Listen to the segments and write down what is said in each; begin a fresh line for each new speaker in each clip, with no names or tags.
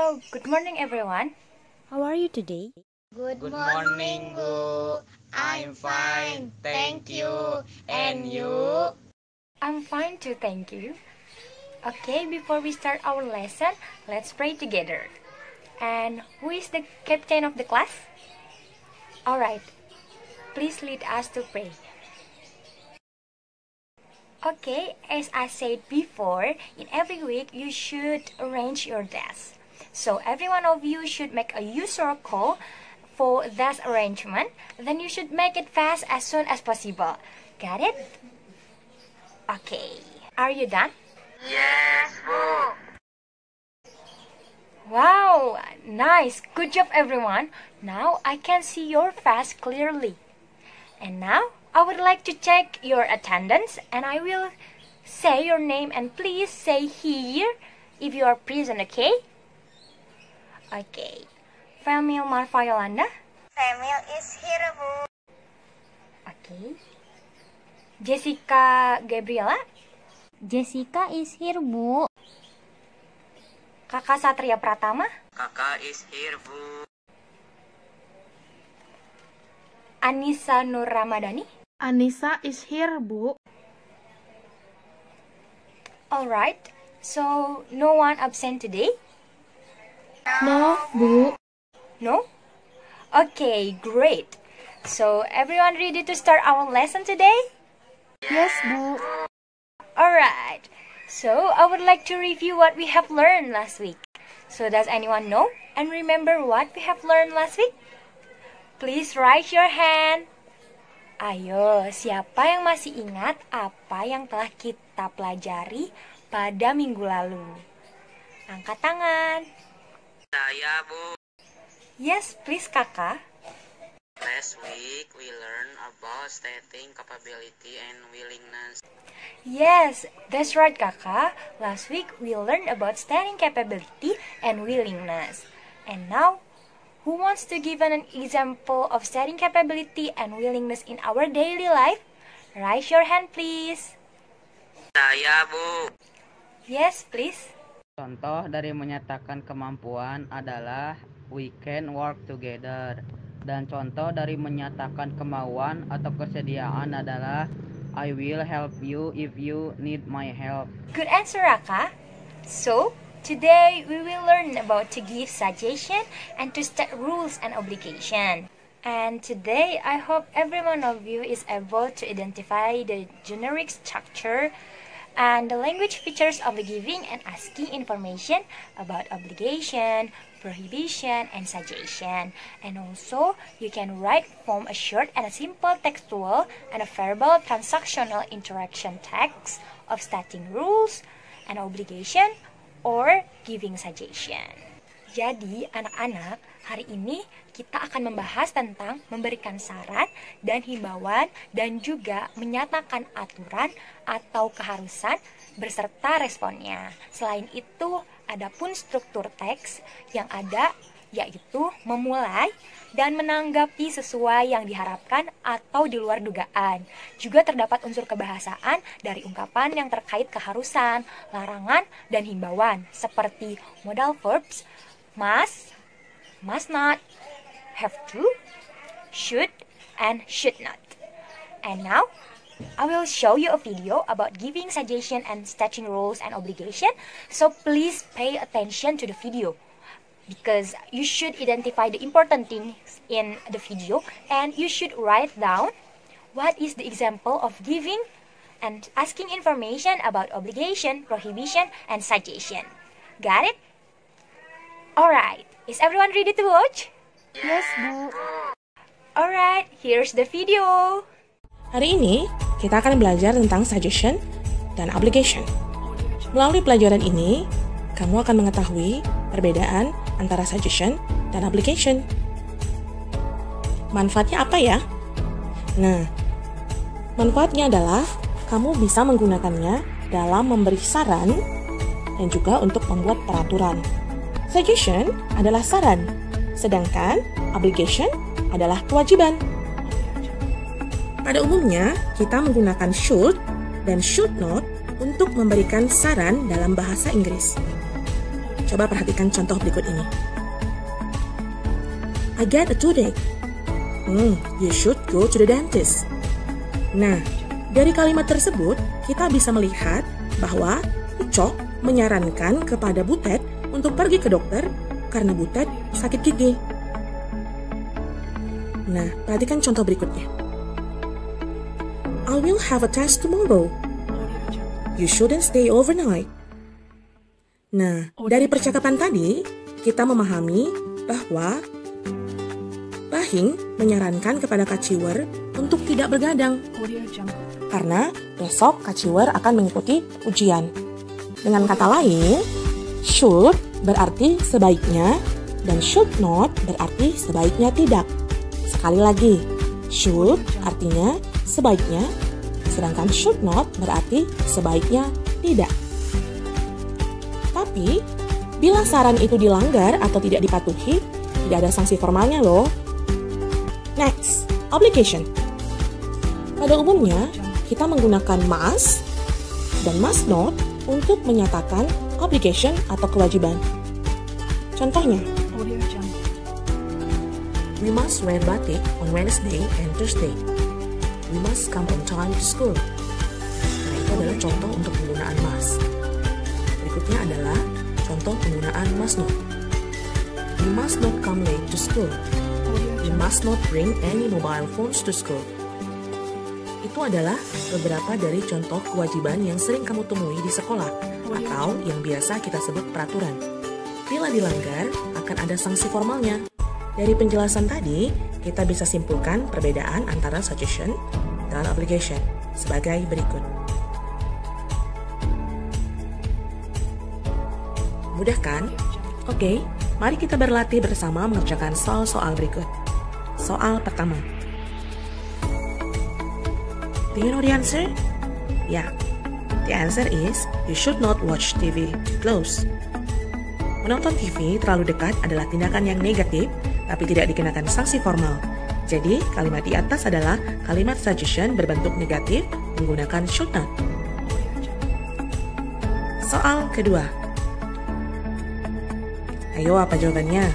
Hello, good morning everyone.
How are you today?
Good morning, Bu. I'm fine, thank you. And you?
I'm fine too, thank you. Okay, before we start our lesson, let's pray together. And who is the captain of the class? Alright, please lead us to pray. Okay, as I said before, in every week you should arrange your desk. So every one of you should make a user call for desk arrangement. Then you should make it fast as soon as possible. Got it? Okay, are you done?
Yes, Bu.
Wow, nice. Good job everyone. Now I can see your face clearly. And now I would like to check your attendance and I will say your name and please say here if you are present, okay? Okay. Femil Marfa Yolanda.
Femil is here, Bu.
Okay. Jessica Gabriela.
Jessica is here, Bu.
Kakak Satria Pratama.
Kakak is here, Bu.
Anissa Nur Ramadhani.
Anissa is here, Bu.
Alright. So, no one absent today?
No, Bu.
No? Okay, great. So, everyone ready to start our lesson today?
Yes, Bu.
Alright. So, I would like to review what we have learned last week. So, does anyone know and remember what we have learned last week? Please raise your hand. Ayo, siapa yang masih ingat apa yang telah kita pelajari pada minggu lalu? Angkat tangan.
Saya, Bu.
Yes, please kakak.
Last week, we learned about stating capability and willingness.
Yes, that's right kakak. Last week, we learned about stating capability and willingness. And now, who wants to give an example of stating capability and willingness in our daily life? Raise your hand, please.
Saya, Bu.
Yes, please.
Contoh dari menyatakan kemampuan adalah we can work together. Dan contoh dari menyatakan kemauan atau kesediaan adalah I will help you if you need my help.
Good answer, Raka. So, today we will learn about to give suggestion and to state rules and obligation. And today, I hope every one of you is able to identify the generic structure and the language features of the giving and asking information about obligation, prohibition, and suggestion. And also, you can write from a short and a simple textual and a verbal transactional interaction text of stating rules and obligation or giving suggestion. Jadi, anak-anak, hari ini kita akan membahas tentang memberikan saran dan himbauan dan juga menyatakan aturan atau keharusan beserta responnya. Selain itu, ada pun struktur teks yang ada yaitu memulai dan menanggapi sesuai yang diharapkan atau di luar dugaan. Juga terdapat unsur kebahasaan dari ungkapan yang terkait keharusan, larangan, dan himbauan seperti modal verbs must not, have to, should, and should not. And now, I will show you a video about giving suggestion and stating rules and obligation. So please pay attention to the video because you should identify the important things in the video and you should write down what is the example of giving and asking information about obligation, prohibition, and suggestion. Got it? Alright, is everyone ready to watch?
Yes, Bu.
Alright, here's the video.
Hari ini, kita akan belajar tentang suggestion dan obligation. Melalui pelajaran ini, kamu akan mengetahui perbedaan antara suggestion dan obligation. Manfaatnya apa ya? Nah, manfaatnya adalah kamu bisa menggunakannya dalam memberi saran dan juga untuk membuat peraturan. Suggestion adalah saran, sedangkan obligation adalah kewajiban. Pada umumnya, kita menggunakan should dan should not untuk memberikan saran dalam bahasa Inggris. Coba perhatikan contoh berikut ini. I get a toothache. You should go to the dentist. Nah, dari kalimat tersebut, kita bisa melihat bahwa Ucok menyarankan kepada Butet untuk pergi ke dokter karena Butet sakit gigi. Nah, perhatikan contoh berikutnya. I will have a test tomorrow. You shouldn't stay overnight. Nah, dari percakapan tadi, kita memahami bahwa Bahing menyarankan kepada Kak Ciwer untuk tidak bergadang. Karena besok Kak Ciwer akan mengikuti ujian. Dengan kata lain, should berarti sebaiknya dan should not berarti sebaiknya tidak. Sekali lagi, should artinya sebaiknya, sedangkan should not berarti sebaiknya tidak. Tapi, bila saran itu dilanggar atau tidak dipatuhi, tidak ada sanksi formalnya loh. Next, obligation. Pada umumnya, kita menggunakan must dan must not untuk menyatakan obligation atau kewajiban. Contohnya, we must wear batik on Wednesday and Thursday. We must come on time to school. Nah, itu adalah contoh untuk penggunaan must. Berikutnya adalah contoh penggunaan must not. We must not come late to school. We must not bring any mobile phones to school. Itu adalah beberapa dari contoh kewajiban yang sering kamu temui di sekolah atau yang biasa kita sebut peraturan. Bila dilanggar, akan ada sanksi formalnya. Dari penjelasan tadi, kita bisa simpulkan perbedaan antara suggestion dan obligation sebagai berikut. Mudah kan? Oke, mari kita berlatih bersama mengerjakan soal-soal berikut. Soal pertama. Do you know the answer? Yeah. The answer is, you should not watch TV too close. Menonton TV terlalu dekat adalah tindakan yang negatif, tapi tidak dikenakan sanksi formal. Jadi, kalimat di atas adalah kalimat suggestion berbentuk negatif menggunakan should not. Soal kedua. Ayo, apa jawabannya?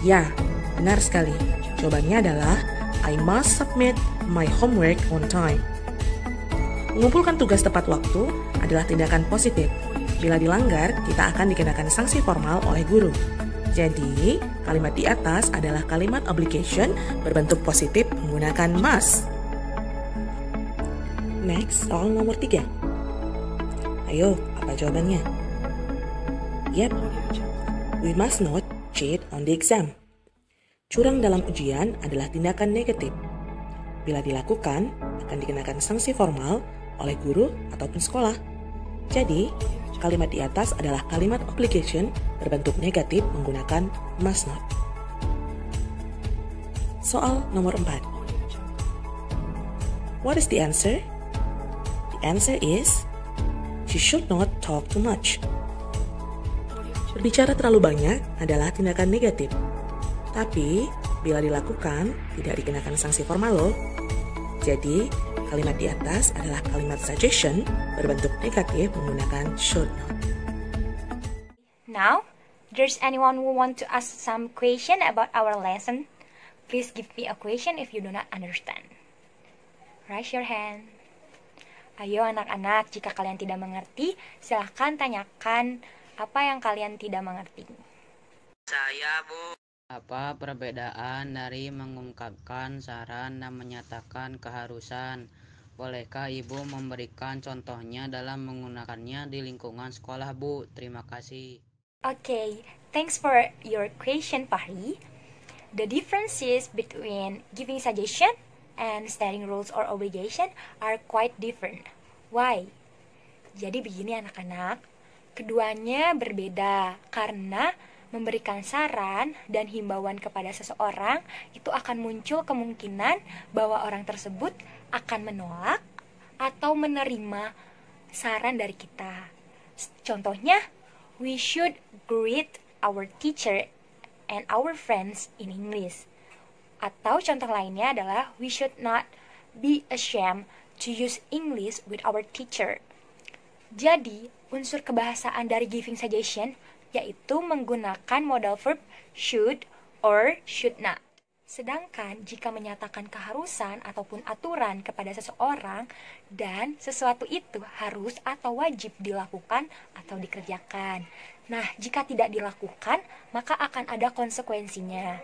Ya, benar sekali. Jawabannya adalah I must submit my homework on time. Mengumpulkan tugas tepat waktu adalah tindakan positif. Bila dilanggar, kita akan dikenakan sanksi formal oleh guru. Jadi, kalimat di atas adalah kalimat obligation berbentuk positif menggunakan must. Next, soal nomor 3. Ayo, apa jawabannya? Yep, we must not cheat on the exam. Curang dalam ujian adalah tindakan negatif. Bila dilakukan, akan dikenakan sanksi formal oleh guru ataupun sekolah. Jadi, kalimat di atas adalah kalimat obligation berbentuk negatif menggunakan must not. Soal nomor 4. What is the answer? The answer is, she should not talk too much. Berbicara terlalu banyak adalah tindakan negatif. Tapi, bila dilakukan, tidak dikenakan sanksi formal loh. Jadi, kalimat di atas adalah kalimat suggestion berbentuk negatif menggunakan should not.
Now, there's anyone who want to ask some question about our lesson? Please give me a question if you do not understand. Raise your hand. Ayo anak-anak, jika kalian tidak mengerti, silahkan tanyakan apa yang kalian tidak mengerti.
Saya, Bu.
Apa perbedaan dari mengungkapkan saran dan menyatakan keharusan? Bolehkah Ibu memberikan contohnya dalam menggunakannya di lingkungan sekolah, Bu? Terima kasih.
Okay, thanks for your question, Fahri. The differences between giving suggestion and stating rules or obligation are quite different. Why? Jadi begini anak-anak, keduanya berbeda karena memberikan saran dan himbauan kepada seseorang itu akan muncul kemungkinan bahwa orang tersebut akan menolak atau menerima saran dari kita. Contohnya, we should greet our teacher and our friends in English. Atau contoh lainnya adalah we should not be ashamed to use English with our teacher. Jadi, unsur kebahasaan dari giving suggestion yaitu menggunakan modal verb should or should not. Sedangkan jika menyatakan keharusan ataupun aturan kepada seseorang dan sesuatu itu harus atau wajib dilakukan atau dikerjakan. Nah, jika tidak dilakukan, maka akan ada konsekuensinya.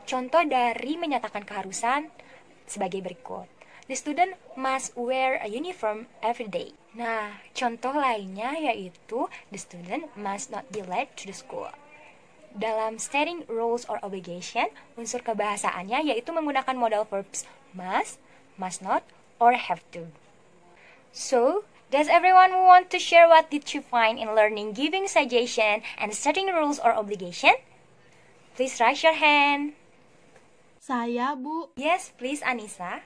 Contoh dari menyatakan keharusan sebagai berikut. The student must wear a uniform every day. Nah, contoh lainnya yaitu the student must not be late to the school. Dalam stating rules or obligation, unsur kebahasaannya yaitu menggunakan modal verbs must not, or have to. So, does everyone want to share what did you find in learning giving suggestion and stating rules or obligation? Please raise your hand.
Saya, Bu.
Yes, please, Anissa.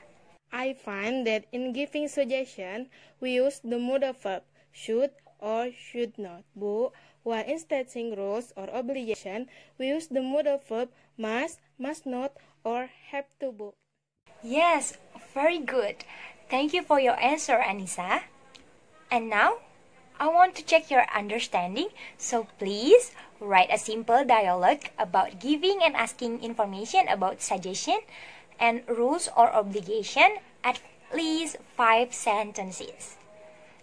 I find that in giving suggestion, we use the modal verb should or should not, Bu. While in stating rules or obligation, we use the modal verb must not, or have to, Bu.
Yes, very good. Thank you for your answer, Anissa. And now, I want to check your understanding, so please write a simple dialogue about giving and asking information about suggestion and rules or obligation at least 5 sentences.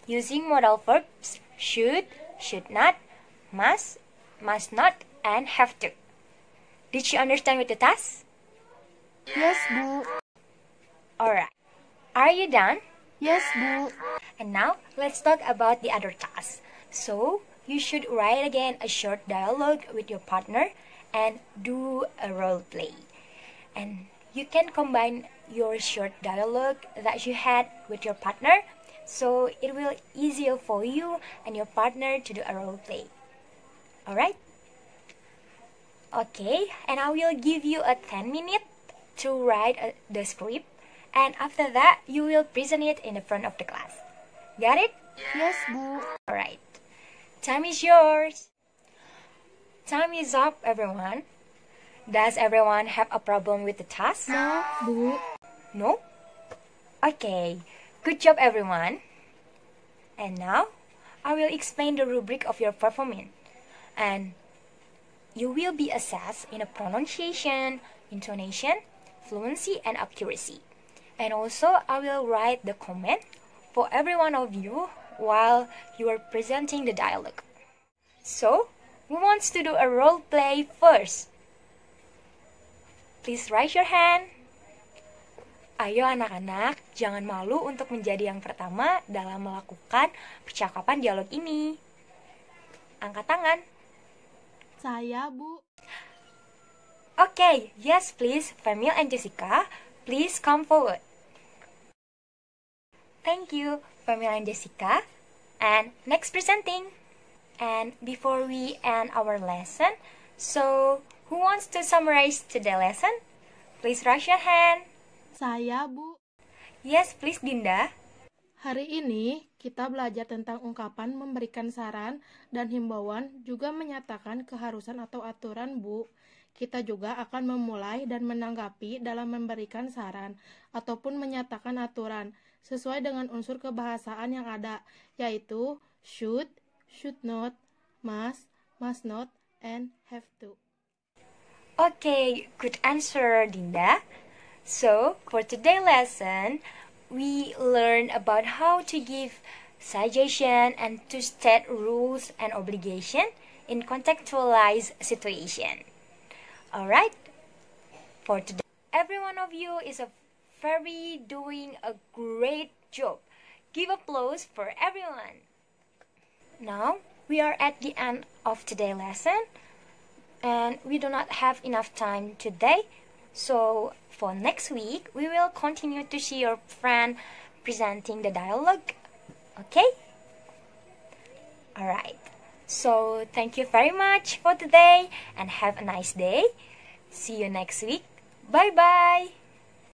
Using modal verbs should not, must not, and have to. Did you understand with the task?
Yes, Bu.
Alright. Are you done?
Yes, Bu.
And now, let's talk about the other task. So, you should write again a short dialogue with your partner and do a role play. And you can combine your short dialogue that you had with your partner, so it will easier for you and your partner to do a role play. Alright? Okay, and I will give you a 10 minutes to write the script, and after that, you will present it in the front of the class. Got it?
Yes, Bu.
Alright. Time is yours. Time is up, everyone. Does everyone have a problem with the task?
No, Bu.
No? Okay. Good job, everyone. And now, I will explain the rubric of your performance. And you will be assessed in a pronunciation, intonation, fluency, and accuracy. And also, I will write the comment for every one of you while you are presenting the dialogue. So, who wants to do a role play first? Please raise your hand. Ayo anak-anak, jangan malu untuk menjadi yang pertama dalam melakukan percakapan dialog ini. Angkat tangan.
Saya, Bu.
Okay, yes please, Famil and Jessica, please come forward. Thank you, Famil and Jessica. And next presenting. And before we end our lesson, so who wants to summarize today's lesson? Please raise your hand.
Saya, Bu.
Yes, please, Dinda.
Hari ini kita belajar tentang ungkapan memberikan saran dan himbauan, juga menyatakan keharusan atau aturan, Bu. Kita juga akan memulai dan menanggapi dalam memberikan saran ataupun menyatakan aturan sesuai dengan unsur kebahasaan yang ada, yaitu should not, must not, and have to.
Okay, good answer, Dinda. So, for today's lesson, we learn about how to give suggestion and to state rules and obligation in contextualized situation. Alright? For today, every one of you is doing a great job. Give applause for everyone. Now, we are at the end of today's lesson, and we do not have enough time today. So, for next week, we will continue to see your friend presenting the dialogue. Okay? Alright. So, thank you very much for today and have a nice day. See you next week. Bye-bye.